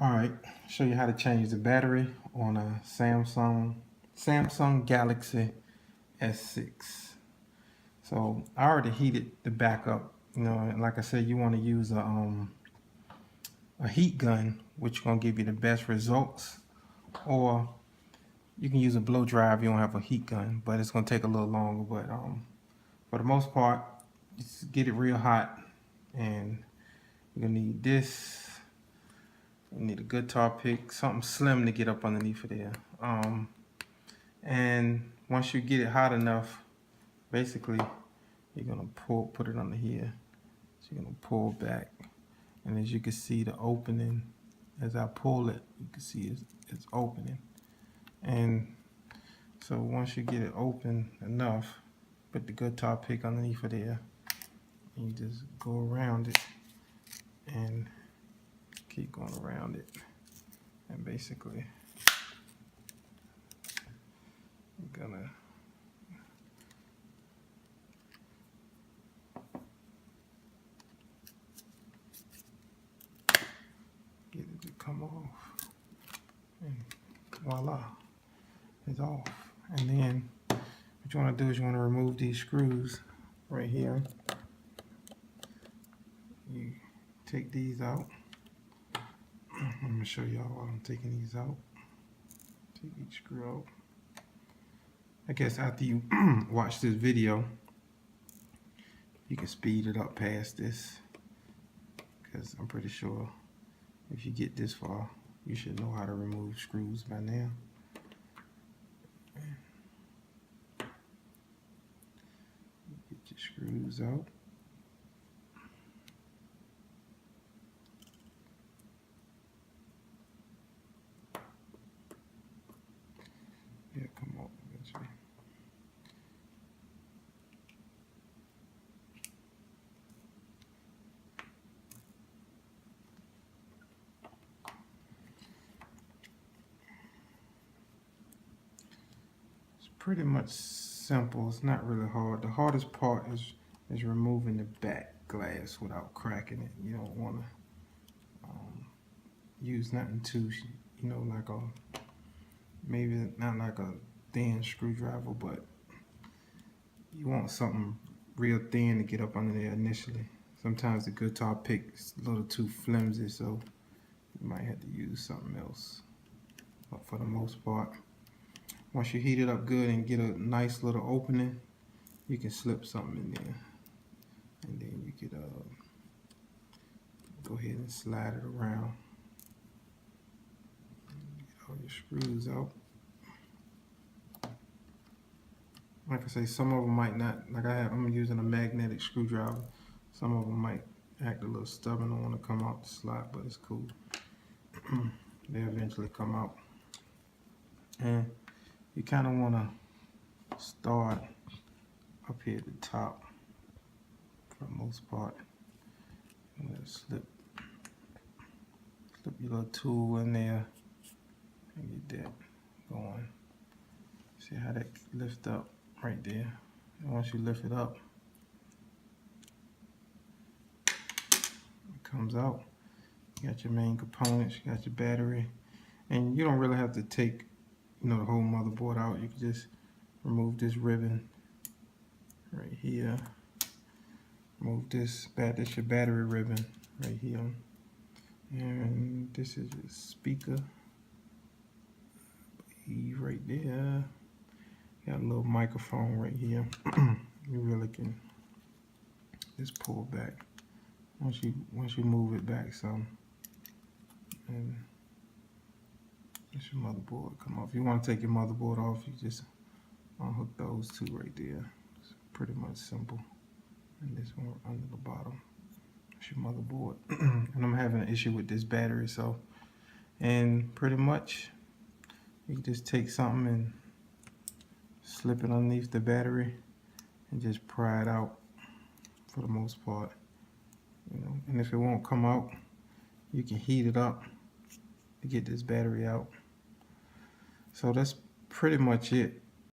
Alright, show you how to change the battery on a Samsung Galaxy S6. So I already heated the back up, and like I said, you want to use a heat gun, which is going to give you the best results, or you can use a blow dry if you don't have a heat gun, but it's going to take a little longer. But for the most part, just get it real hot, and you're going to need this. You need a good tar pick, something slim to get up underneath of there. And once you get it hot enough, basically you're gonna put it under here. So you're gonna pull back, and as you can see the opening, as I pull it, you can see it's opening. And so once you get it open enough, put the good tar pick underneath of there, and you just go around it and keep going around it, and basically I'm gonna get it to come off, and voila, it's off. And then what you want to do is you want to remove these screws right here. You take these out. I'm going to show y'all while I'm taking these out. Take each screw out. I guess after you watch this video, you can speed it up past this, because I'm pretty sure if you get this far, you should know how to remove screws by now. Get your screws out. Yeah, come on, eventually. It's pretty much simple. It's not really hard. The hardest part is removing the back glass without cracking it. You don't want to use nothing too, like maybe not like a thin screwdriver, but you want something real thin to get up under there initially. Sometimes the good tar pick is a little too flimsy, so you might have to use something else. But for the most part, once you heat it up good and get a nice little opening, you can slip something in there, and then you could go ahead and slide it around. Get all your screws out. Like I say, some of them might not, like I'm using a magnetic screwdriver. Some of them might act a little stubborn and want to come out the slot, but it's cool. They eventually come out. And you kind of want to start up here at the top for the most part. I'm going to slip your little tool in there and get that going. See how that lifts up right there. And once you lift it up, it comes out. You got your main components, you got your battery, and you don't really have to take the whole motherboard out. You can just remove this ribbon right here. Remove this, that's your battery ribbon right here. And this is your speaker right there. Got a little microphone right here. You really can just pull back once you move it back some, and this your motherboard come off. If you want to take your motherboard off, you just unhook those two right there. It's pretty much simple. And this one under the bottom. It's your motherboard. And I'm having an issue with this battery, and pretty much you can just take something and slip it underneath the battery and just pry it out for the most part. And if it won't come out, you can heat it up to get this battery out. So that's pretty much it.